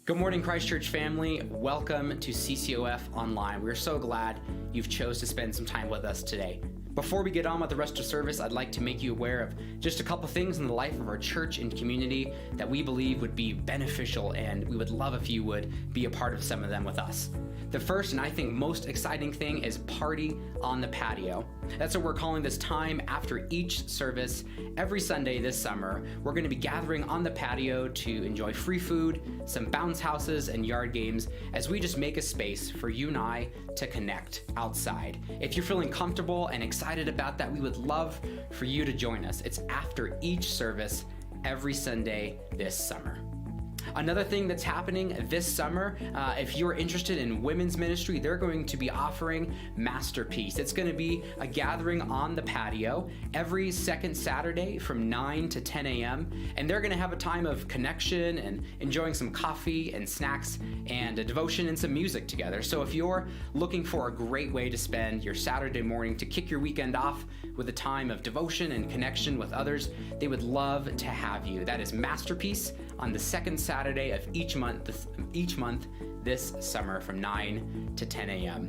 Good morning, Christchurch family. Welcome to CCOF Online. We're so glad you've chose to spend some time with us today. Before we get on with the rest of service, I'd like to make you aware of just a couple things in the life of our church and community that we believe would be beneficial, and we would love if you would be a part of some of them with us. The first, and I think most exciting thing, is Party on the Patio. That's what we're calling this time after each service. Every Sunday this summer, we're going to be gathering on the patio to enjoy free food, some bounce houses, and yard games as we just make a space for you and I to connect outside. If you're feeling comfortable and excited about that, we would love for you to join us. It's after each service every Sunday this summer. Another thing that's happening this summer, if you're interested in women's ministry, they're going to be offering Masterpiece. It's going to be a gathering on the patio every second Saturday from 9 to 10 a.m. And they're going to have a time of connection and enjoying some coffee and snacks and a devotion and some music together. So if you're looking for a great way to spend your Saturday morning to kick your weekend off with a time of devotion and connection with others, they would love to have you. That is Masterpiece on the second Saturday of each month this summer from 9 to 10 a.m.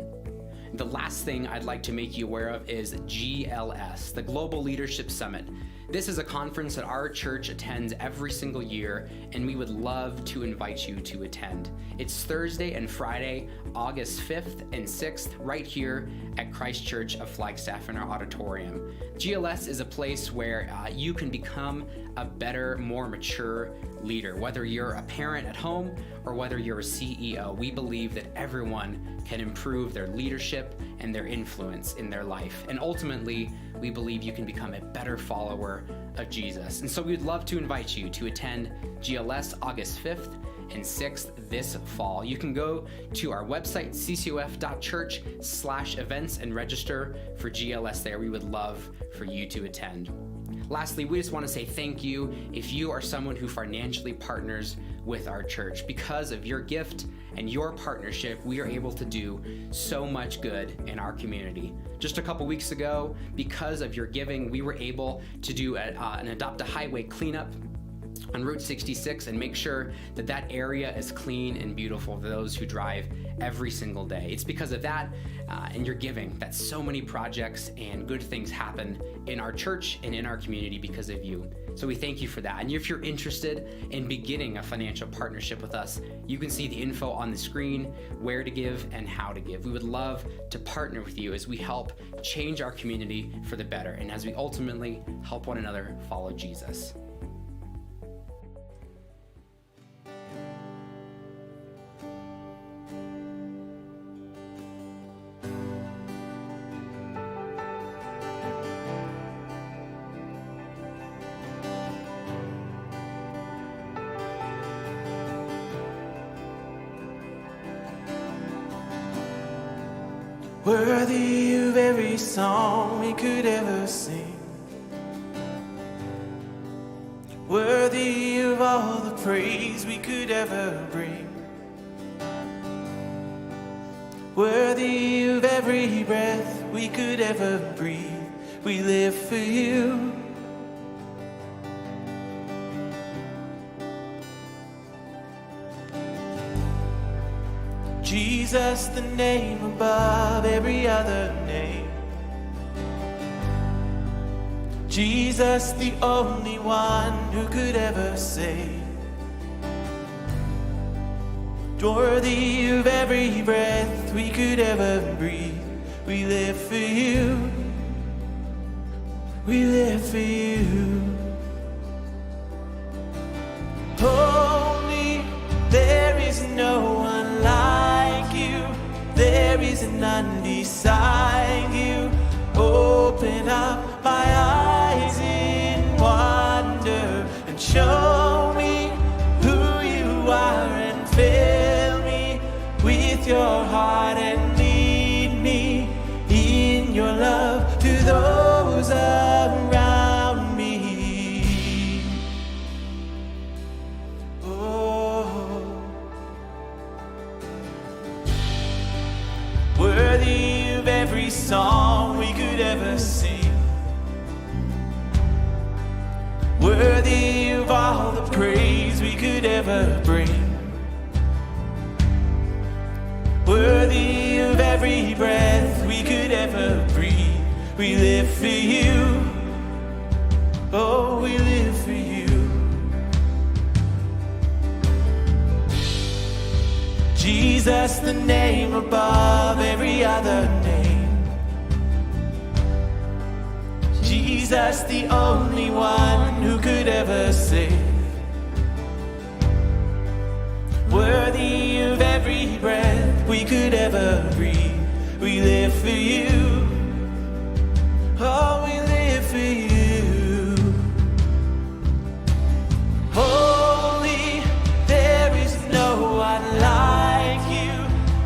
The last thing I'd like to make you aware of is GLS, the Global Leadership Summit. This is a conference that our church attends every single year, and we would love to invite you to attend. It's Thursday and Friday, August 5th and 6th, right here at Christ Church of Flagstaff in our auditorium. GLS is a place where you can become a better, more mature leader. Whether you're a parent at home or whether you're a CEO, we believe that everyone can improve their leadership and their influence in their life. And ultimately, we believe you can become a better follower of Jesus. And so we'd love to invite you to attend GLS August 5th and 6th this fall. You can go to our website, ccof.church/events, and register for GLS there. We would love for you to attend. Lastly, we just want to say thank you if you are someone who financially partners with our church. Because of your gift and your partnership, we are able to do so much good in our community. Just a couple weeks ago, because of your giving, we were able to do an Adopt a Highway cleanup on Route 66 and make sure that that area is clean and beautiful for those who drive every single day. It's because of that and your giving that so many projects and good things happen in our church and in our community because of you. So we thank you for that. And if you're interested in beginning a financial partnership with us, you can see the info on the screen, where to give and how to give. We would love to partner with you as we help change our community for the better and as we ultimately help one another follow Jesus. Worthy of every song we could ever sing, worthy of all the praise we could ever bring, worthy of every breath we could ever breathe. We live for you. Jesus, the name above every other name. Jesus, the only one who could ever save. Worthy of every breath we could ever breathe. We live for you. We live for you. Holy, there is no one like you. There is none beside you. Open up my eyes in wonder and show me who you are and fill me with your heart and lead me in your love to those around me. Oh, worthy of every song we could ever sing, worthy of all the praise we could ever bring, worthy of every breath we could ever breathe. We live for you. Oh, we live for you. Jesus, the name above every other name. Jesus, the only one who could ever save. Worthy of every breath we could ever breathe. We live for you. Oh, we live for you. Holy, there is no one like you.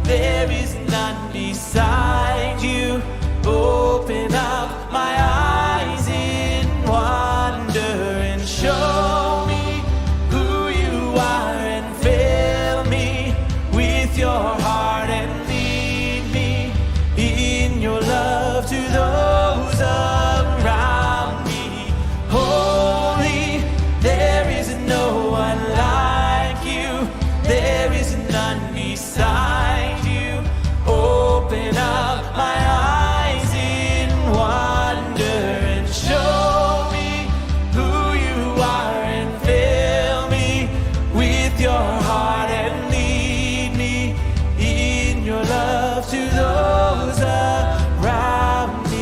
There is none beside you. Open up my eyes in wonder and show me who you are, and fill me with your heart and lead me in your love to those around me. Holy, there is no one like you. There is none beside you. Open up my eyes in wonder and show me who you are, and fill me with your heart and lead me in your love to those around me.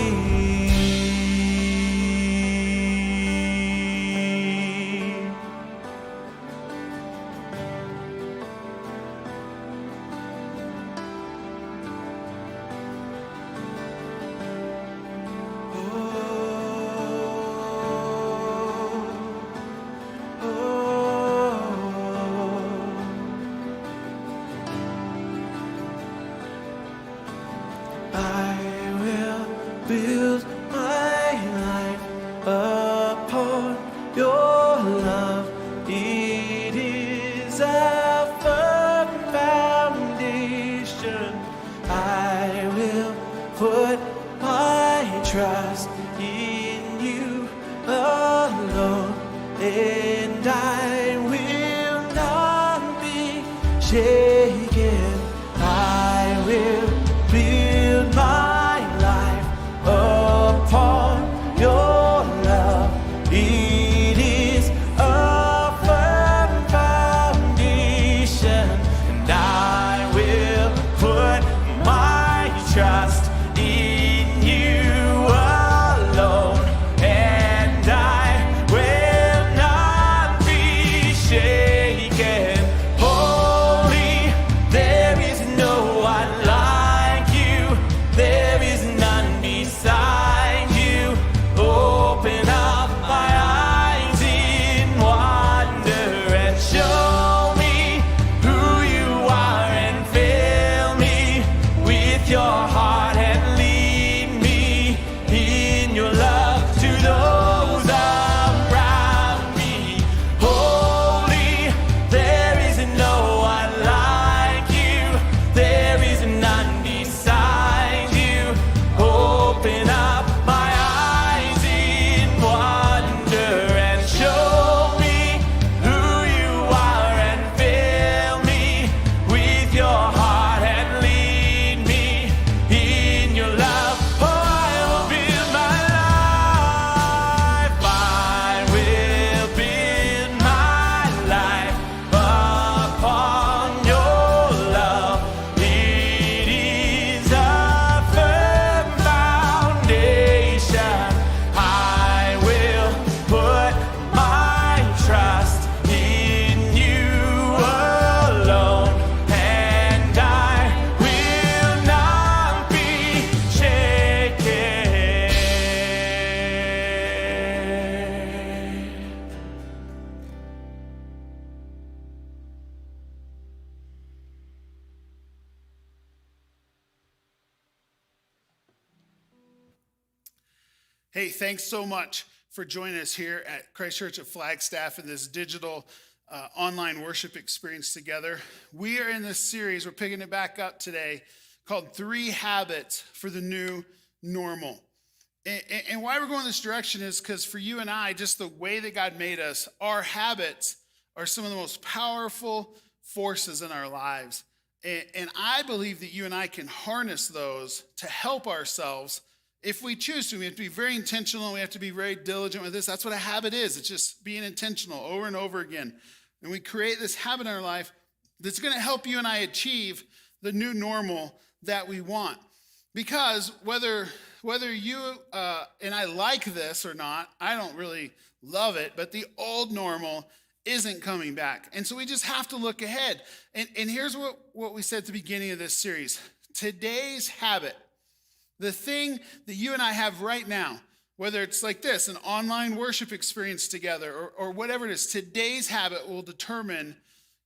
I will build my life upon your love. It is a firm foundation. I will put my trust in you alone, and I will not be shaken. I will build my life upon your love. It is a firm foundation, and I will put my trust in you alone, and I will not be shaken. Holy, there is no one like you. There is none beside you. Open up my eyes in wonder and show me who you are, and fill me with your heart and lead me in your love to those around me. Holy, there is no one like you. There is none beside you. Open up my eyes in wonder and show me who you are, and fill me with your heart and lead me in your love. Oh, I will build my life. I will build my life upon your love. It is a firm foundation. I will put my trust in you alone, and I will not be shaken. Hey, thanks so much for joining us here at Christ Church of Flagstaff in this digital online worship experience together. We are in this series, we're picking it back up today, called 3 Habits for the New Normal. And why we're going this direction is because for you and I, just the way that God made us, our habits are some of the most powerful forces in our lives. And I believe that you and I can harness those to help ourselves if we choose to. We have to be very intentional. We have to be very diligent with this. That's what a habit is. It's just being intentional over and over again. And we create this habit in our life that's going to help you and I achieve the new normal that we want. Because whether you and I like this or not, I don't really love it, but the old normal isn't coming back. And so we just have to look ahead. And here's what we said at the beginning of this series. Today's habit, the thing that you and I have right now, whether it's like this, an online worship experience together, or whatever it is, today's habit will determine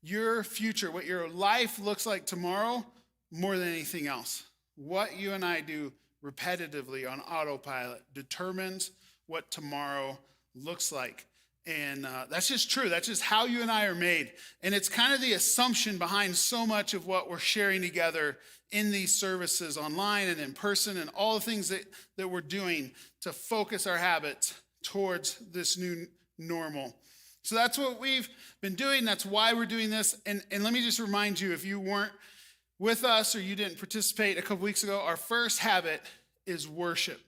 your future, what your life looks like tomorrow more than anything else. What you and I do repetitively on autopilot determines what tomorrow looks like. And that's just true. That's just how you and I are made. And it's kind of the assumption behind so much of what we're sharing together in these services online and in person and all the things that we're doing to focus our habits towards this new normal. So that's what we've been doing. That's why we're doing this. And let me just remind you, if you weren't with us or you didn't participate a couple weeks ago, our first habit is worship.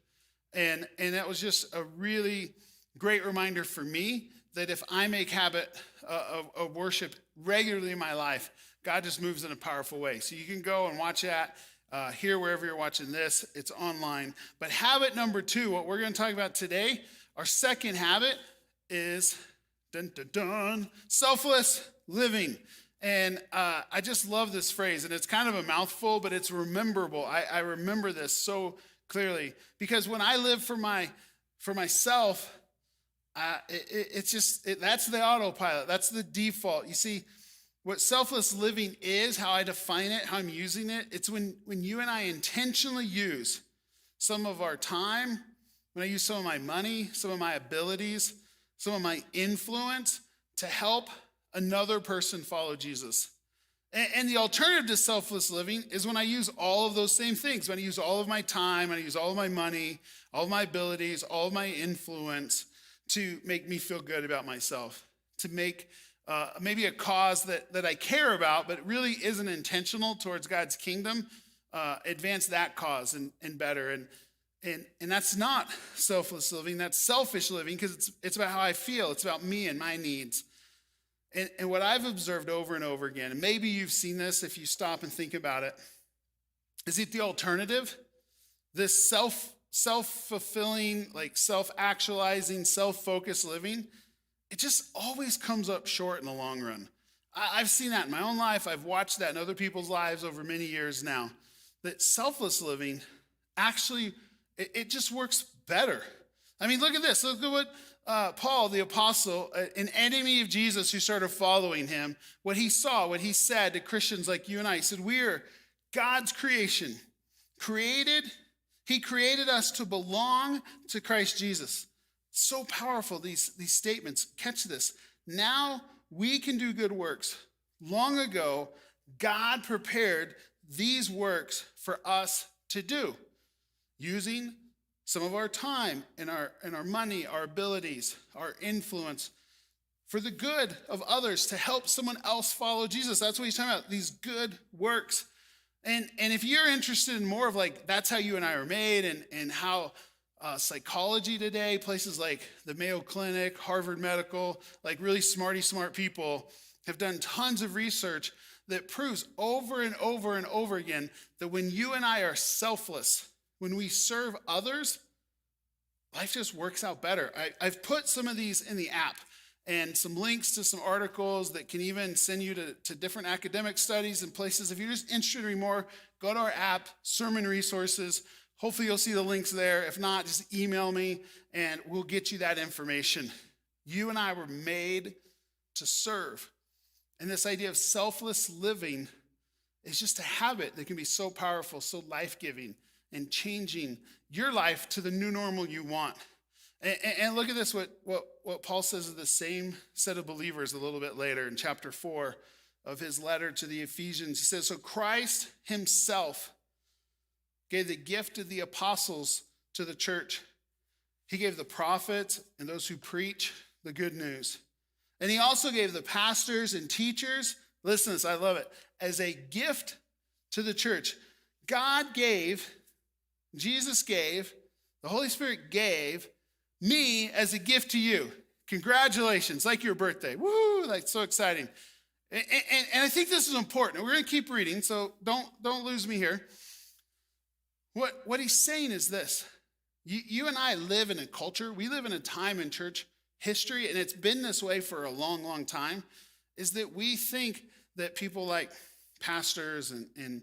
And that was just a really great reminder for me that if I make habit of worship regularly in my life, God just moves in a powerful way. So you can go and watch that here wherever you're watching this. It's online. But habit number 2, what we're going to talk about today, our second habit is selfless living. And I just love this phrase, and it's kind of a mouthful, but it's rememberable. I remember this so clearly because when I live for myself, that's the autopilot. That's the default. You see, what selfless living is, how I define it, how I'm using it, it's when you and I intentionally use some of our time, when I use some of my money, some of my abilities, some of my influence to help another person follow Jesus. And the alternative to selfless living is when I use all of those same things, when I use all of my time, when I use all of my money, all of my abilities, all of my influence to make me feel good about myself, to make maybe a cause that I care about, but really isn't intentional towards God's kingdom, advance that cause and better. And that's not selfless living, that's selfish living because it's about how I feel. It's about me and my needs. And what I've observed over and over again, and maybe you've seen this if you stop and think about it, is it the alternative? This self-fulfilling, like self-actualizing, self-focused living, it just always comes up short in the long run. I've seen that in my own life. I've watched that in other people's lives over many years now. That selfless living actually, it just works better. I mean, look at this. Look at what Paul, the apostle, an enemy of Jesus who started following him, what he saw, what he said to Christians like you and I. He said, we are God's creation, He created us to belong to Christ Jesus. So powerful, these statements. Catch this. Now we can do good works. Long ago, God prepared these works for us to do, using some of our time and our money, our abilities, our influence for the good of others to help someone else follow Jesus. That's what he's talking about, these good works. And if you're interested in more of like, that's how you and I are made and how psychology today, places like the Mayo Clinic, Harvard Medical, like really smart people have done tons of research that proves over and over and over again that when you and I are selfless, when we serve others, life just works out better. I've put some of these in the app and some links to some articles that can even send you to different academic studies and places. If you're just interested in more, go to our app, Sermon Resources. Hopefully you'll see the links there. If not, just email me and we'll get you that information. You and I were made to serve. And this idea of selfless living is just a habit that can be so powerful, so life-giving, and changing your life to the new normal you want. And look at this, what Paul says of the same set of believers a little bit later in chapter 4 of his letter to the Ephesians. He says, so Christ himself gave the gift of the apostles to the church. He gave the prophets and those who preach the good news. And he also gave the pastors and teachers, listen to this, I love it, as a gift to the church. God gave, Jesus gave, the Holy Spirit gave me as a gift to you. Congratulations, like your birthday. Woo, like so exciting. And I think this is important. We're going to keep reading, so don't lose me here. What he's saying is this. You and I live in a culture, we live in a time in church history, and it's been this way for a long, long time, is that we think that people like pastors and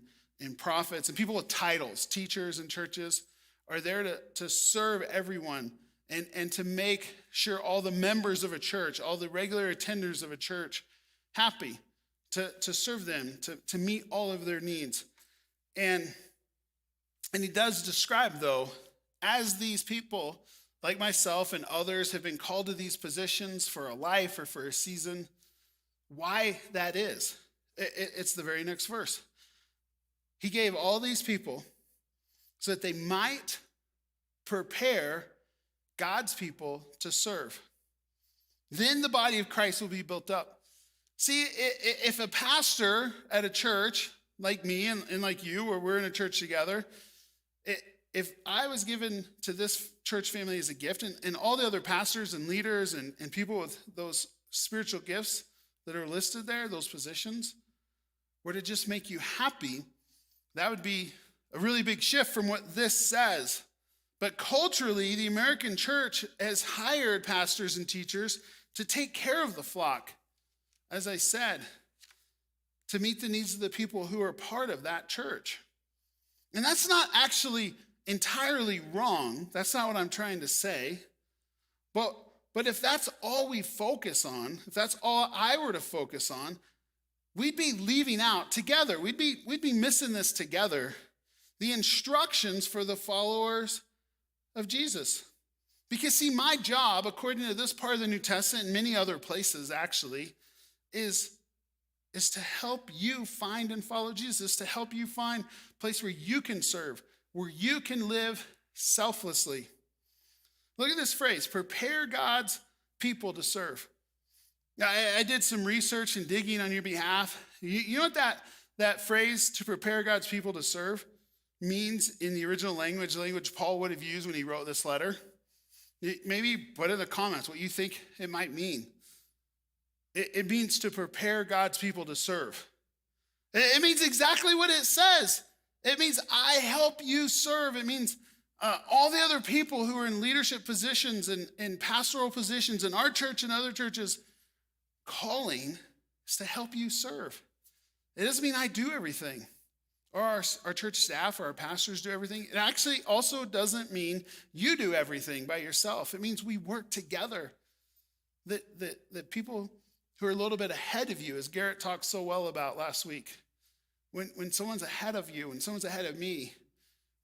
prophets and people with titles, teachers in churches, are there to serve everyone and to make sure all the members of a church, all the regular attenders of a church, happy, to serve them, to meet all of their needs. And he does describe, though, as these people, like myself and others, have been called to these positions for a life or for a season, why that is. It's the very next verse. He gave all these people so that they might prepare God's people to serve. Then the body of Christ will be built up. See, if a pastor at a church like me and like you, or we're in a church together, if I was given to this church family as a gift, and all the other pastors and leaders and people with those spiritual gifts that are listed there, those positions, were to just make you happy, that would be a really big shift from what this says. But culturally, the American church has hired pastors and teachers to take care of the flock, as I said, to meet the needs of the people who are part of that church. And that's not actually entirely wrong. That's not what I'm trying to say. But if that's all we focus on, if that's all I were to focus on, we'd be leaving out together. We'd be missing this together. The instructions for the followers of Jesus. Because see, my job, according to this part of the New Testament and many other places actually, is to help you find and follow Jesus, to help you find a place where you can serve, where you can live selflessly. Look at this phrase, prepare God's people to serve. Now, I did some research and digging on your behalf. You know what that phrase, to prepare God's people to serve, means in the original language, the language Paul would have used when he wrote this letter? Maybe put in the comments what you think it might mean. It means to prepare God's people to serve. It means exactly what it says. It means I help you serve. It means all the other people who are in leadership positions and pastoral positions in our church and other churches, calling is to help you serve. It doesn't mean I do everything, or our church staff or our pastors do everything. It actually also doesn't mean you do everything by yourself. It means we work together. That people who are a little bit ahead of you, as Garrett talked so well about last week, when someone's ahead of you, when someone's ahead of me,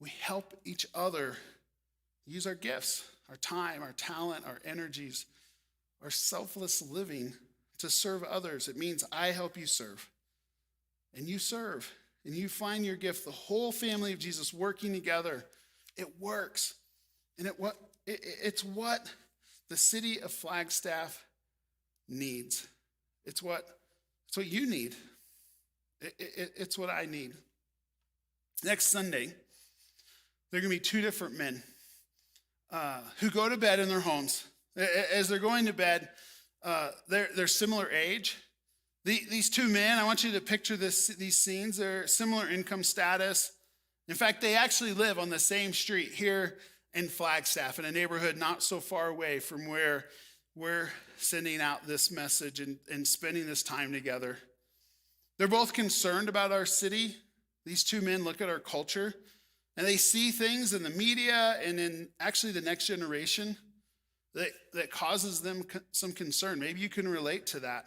we help each other use our gifts, our time, our talent, our energies, our selfless living to serve others. It means I help you serve, and you find your gift, the whole family of Jesus working together. It works. And it's what the city of Flagstaff needs. It's what you need. It's what I need. Next Sunday, there are going to be two different men who go to bed in their homes. As they're going to bed, they're similar age. These two men, I want you to picture these scenes. They're similar income status. In fact, they actually live on the same street here in Flagstaff, in a neighborhood not so far away from where we're sending out this message and spending this time together. They're both concerned about our city. These two men look at our culture, and they see things in the media and in actually the next generation that causes them some concern. Maybe you can relate to that.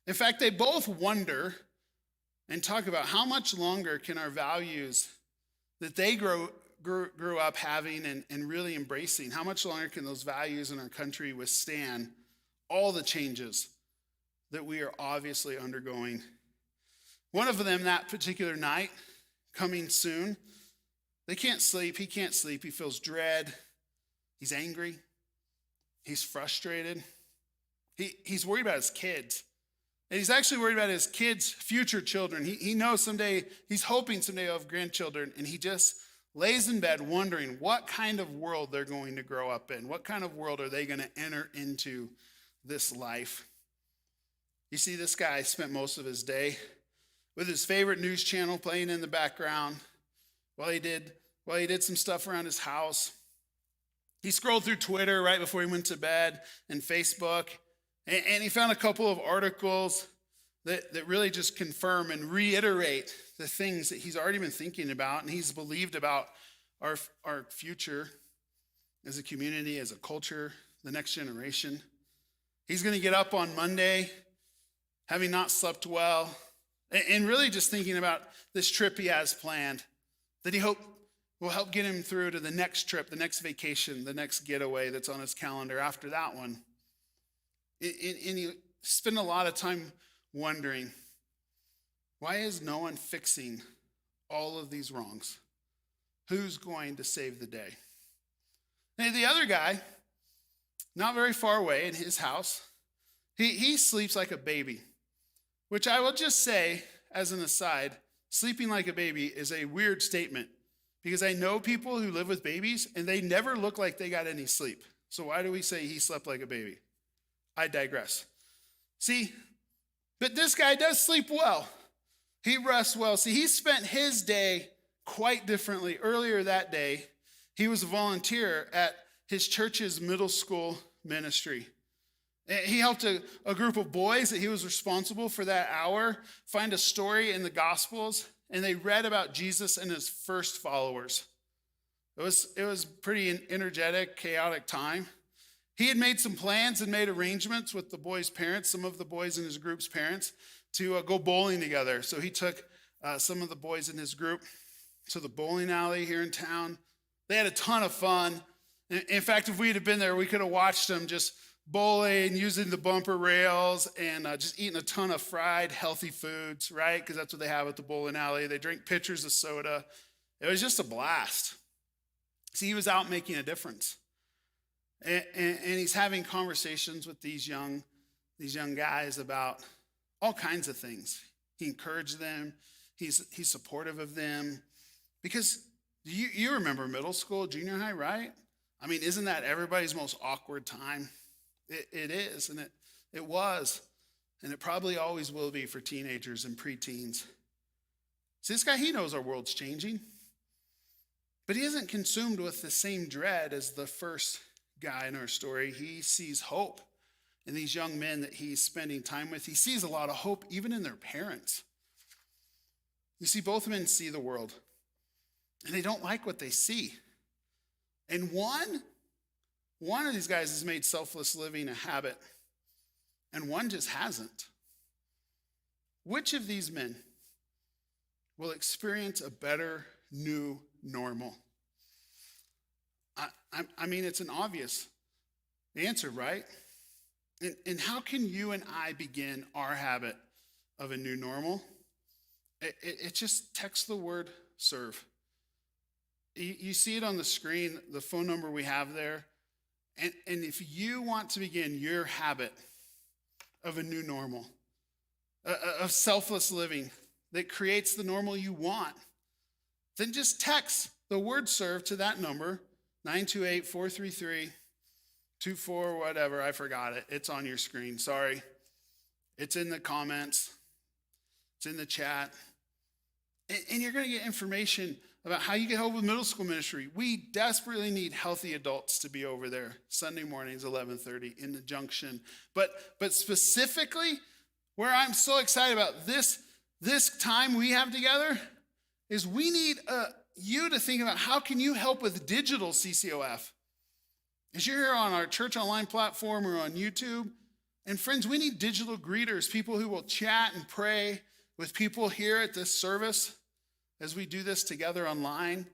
In fact, they both wonder and talk about how much longer can our values that they grew up having and really embracing, how much longer can those values in our country withstand all the changes that we are obviously undergoing? One of them that particular night, coming soon, they can't sleep. He can't sleep. He feels dread. He's angry. He's frustrated. He's worried about his kids. And he's actually worried about his kids' future children. He knows someday, he's hoping someday he'll have grandchildren, and he just lays in bed wondering what kind of world they're going to grow up in. What kind of world are they going to enter into this life? You see, this guy spent most of his day with his favorite news channel playing in the background while he did some stuff around his house. He scrolled through Twitter right before he went to bed and Facebook, and he found a couple of articles that really just confirm and reiterate the things that he's already been thinking about and he's believed about our future as a community, as a culture, the next generation. He's going to get up on Monday having not slept well and really just thinking about this trip he has planned that he hope will help get him through to the next trip, the next vacation, the next getaway that's on his calendar after that one. And he spent a lot of time wondering, why is no one fixing all of these wrongs? Who's going to save the day? And the other guy, not very far away in his house, he sleeps like a baby, which I will just say as an aside, sleeping like a baby is a weird statement because I know people who live with babies and they never look like they got any sleep. So why do we say he slept like a baby? I digress. See, but this guy does sleep well. He rests well. See, he spent his day quite differently. Earlier that day, he was a volunteer at his church's middle school ministry. He helped a group of boys that he was responsible for that hour find a story in the Gospels, and they read about Jesus and his first followers. It was pretty energetic, chaotic time. He had made some plans and made arrangements with the boys' parents, some of the boys in his group's parents, to go bowling together. So he took some of the boys in his group to the bowling alley here in town. They had a ton of fun. In fact, if we had been there, we could have watched them just bowling, using the bumper rails, and just eating a ton of fried, healthy foods, right? Because that's what they have at the bowling alley. They drink pitchers of soda. It was just a blast. See, he was out making a difference. And he's having conversations with these young guys about all kinds of things. He encouraged them. He's supportive of them. Because you remember middle school, junior high, right? I mean, isn't that everybody's most awkward time? It is, and it was, and it probably always will be for teenagers and preteens. See, this guy, he knows our world's changing, but he isn't consumed with the same dread as the first guy in our story. He sees hope in these young men that he's spending time with. He sees a lot of hope even in their parents. You see, both men see the world, and they don't like what they see. And one of these guys has made selfless living a habit, and one just hasn't. Which of these men will experience a better new normal? I mean, it's an obvious answer, right? And how can you and I begin our habit of a new normal? It just text the word serve. You see it on the screen, the phone number we have there. And if you want to begin your habit of a new normal, of selfless living that creates the normal you want, then just text the word serve to that number, 928-433-24 whatever. I forgot it. It's on your screen. Sorry. It's in the comments. It's in the chat. And you're going to get information about how you get help with middle school ministry. We desperately need healthy adults to be over there Sunday mornings, 11:30 in the junction. But specifically, where I'm so excited about this time we have together is we need you to think about how can you help with digital CCOF. As you're here on our church online platform or on YouTube, and friends, we need digital greeters, people who will chat and pray with people here at this service as we do this together online.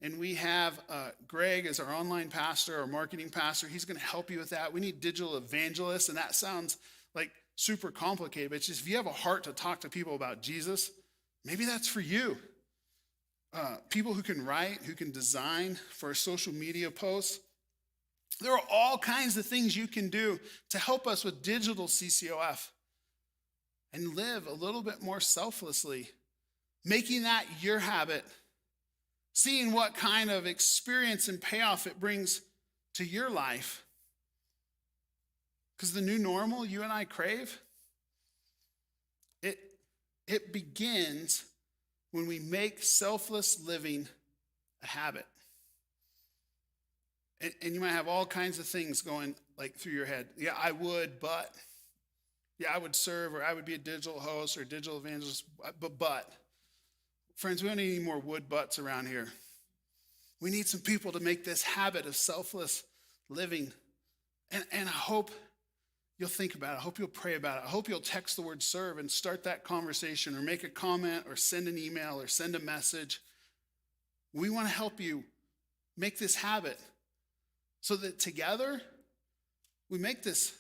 And we have Greg as our online pastor, our marketing pastor. He's going to help you with that. We need digital evangelists, and that sounds like super complicated, but it's just if you have a heart to talk to people about Jesus, maybe that's for you. People who can write, who can design for social media posts. There are all kinds of things you can do to help us with digital CCOF. and live a little bit more selflessly, making that your habit, seeing what kind of experience and payoff it brings to your life. Because the new normal you and I crave, it begins when we make selfless living a habit. And you might have all kinds of things going like through your head. Yeah, I would, but. Yeah, I would serve, or I would be a digital host or a digital evangelist, but. Friends, we don't need any more would buts around here. We need some people to make this habit of selfless living. And I hope you'll think about it. I hope you'll pray about it. I hope you'll text the word serve and start that conversation, or make a comment, or send an email, or send a message. We want to help you make this habit so that together we make this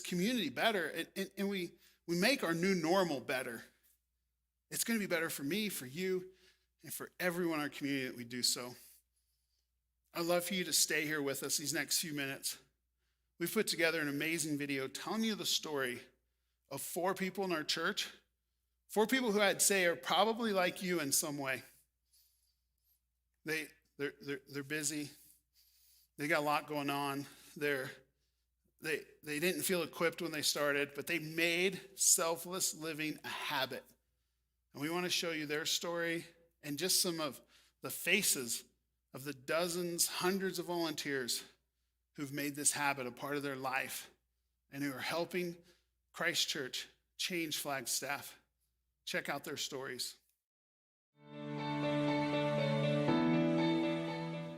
community better, and we make our new normal better. It's going to be better for me, for you, and for everyone in our community that we do so. I'd love for you to stay here with us these next few minutes. We've put together an amazing video telling you the story of 4 people in our church, 4 people who I'd say are probably like you in some way. They're busy. They got a lot going on. They didn't feel equipped when they started, but they made selfless living a habit. And we want to show you their story and just some of the faces of the dozens, hundreds of volunteers who've made this habit a part of their life and who are helping Christ Church change Flagstaff. Check out their stories.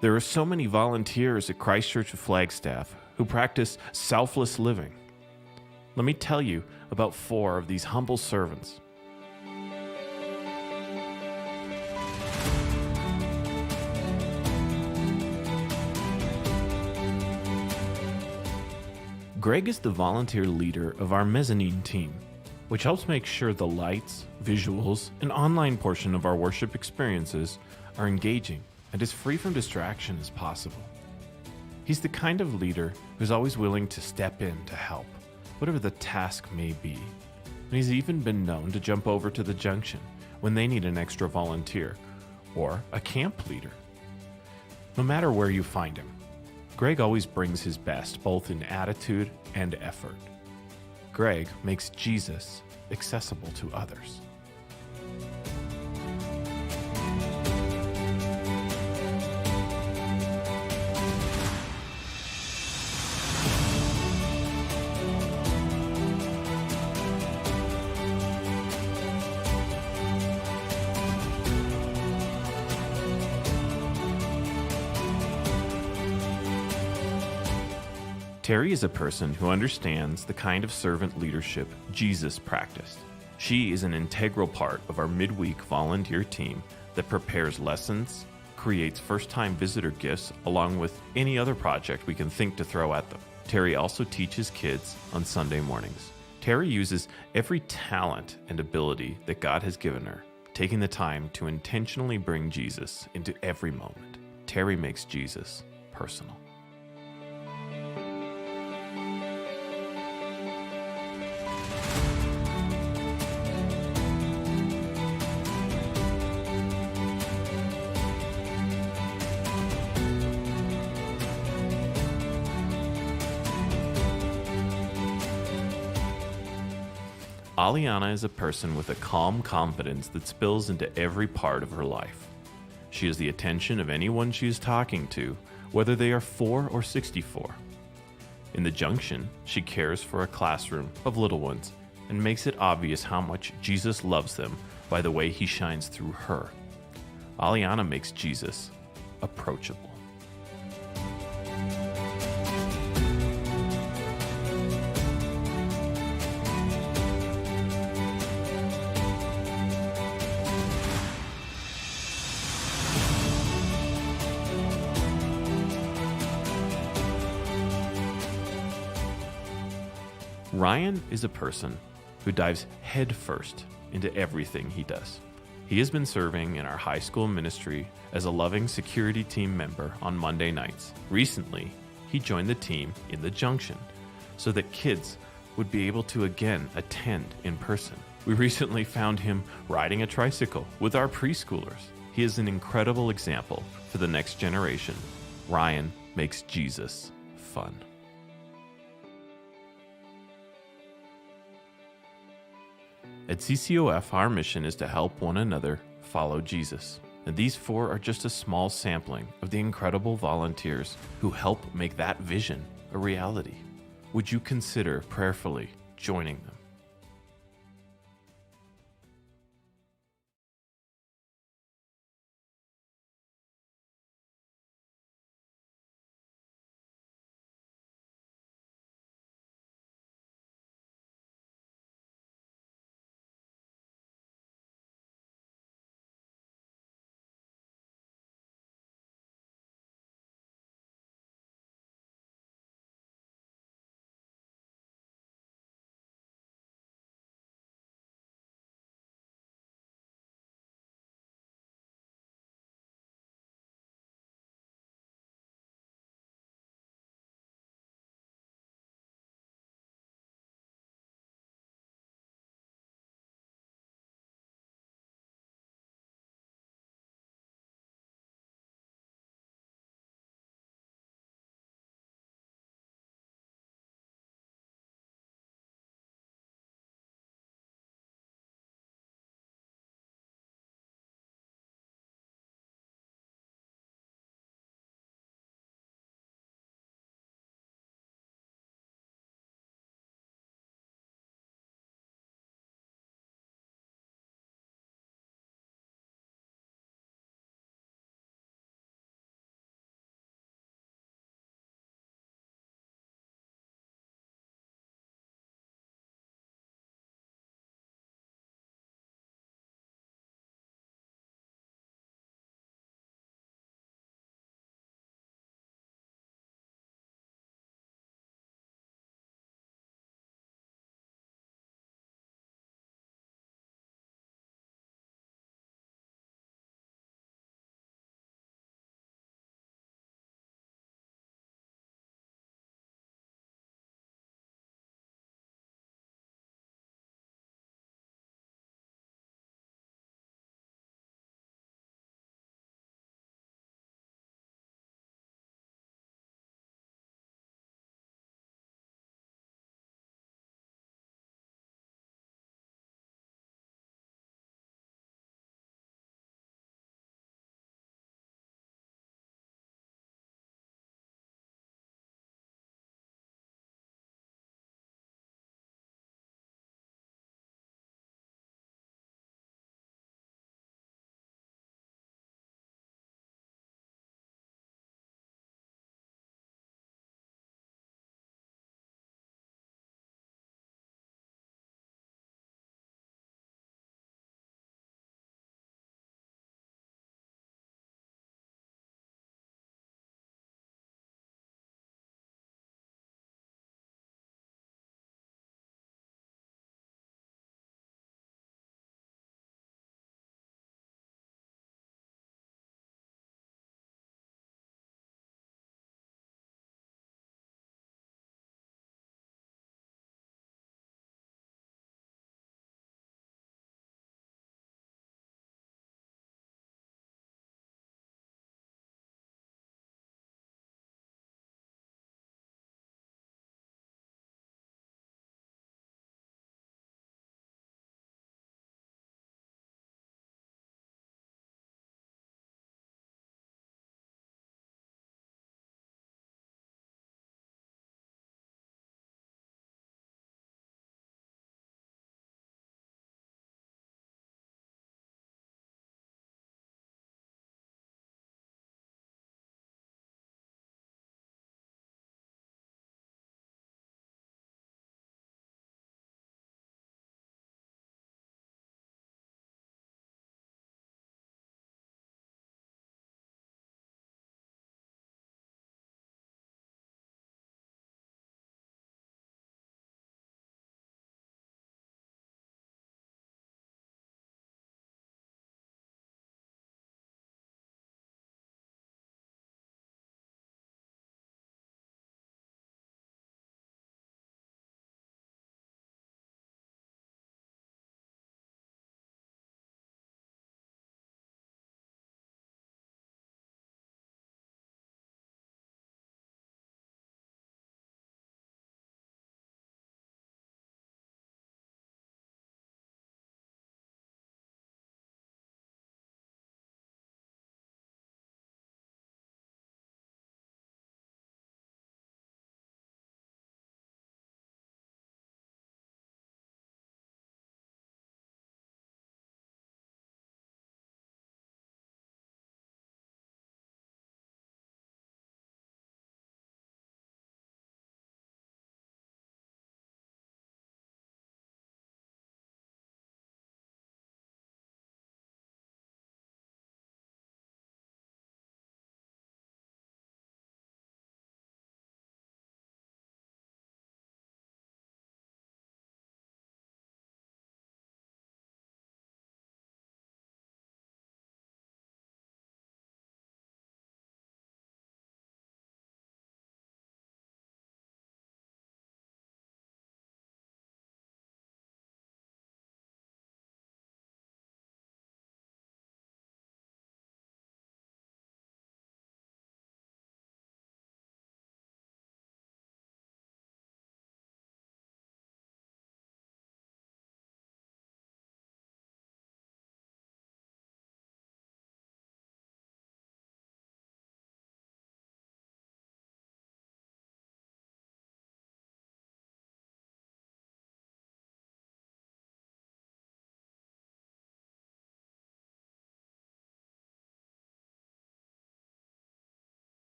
There are so many volunteers at Christ Church of Flagstaff who practice selfless living. Let me tell you about 4 of these humble servants. Greg is the volunteer leader of our mezzanine team, which helps make sure the lights, visuals, and online portion of our worship experiences are engaging and as free from distraction as possible. He's the kind of leader who's always willing to step in to help, whatever the task may be. And he's even been known to jump over to the junction when they need an extra volunteer or a camp leader. No matter where you find him, Greg always brings his best, both in attitude and effort. Greg makes Jesus accessible to others. Terry is a person who understands the kind of servant leadership Jesus practiced. She is an integral part of our midweek volunteer team that prepares lessons, creates first-time visitor gifts, along with any other project we can think to throw at them. Terry also teaches kids on Sunday mornings. Terry uses every talent and ability that God has given her, taking the time to intentionally bring Jesus into every moment. Terry makes Jesus personal. Aliana is a person with a calm confidence that spills into every part of her life. She has the attention of anyone she is talking to, whether they are 4 or 64. In the junction, she cares for a classroom of little ones and makes it obvious how much Jesus loves them by the way he shines through her. Aliana makes Jesus approachable. Ryan is a person who dives headfirst into everything he does. He has been serving in our high school ministry as a loving security team member on Monday nights. Recently, he joined the team in the junction so that kids would be able to again attend in person. We recently found him riding a tricycle with our preschoolers. He is an incredible example for the next generation. Ryan makes Jesus fun. At CCOF, our mission is to help one another follow Jesus. And these 4 are just a small sampling of the incredible volunteers who help make that vision a reality. Would you consider prayerfully joining them?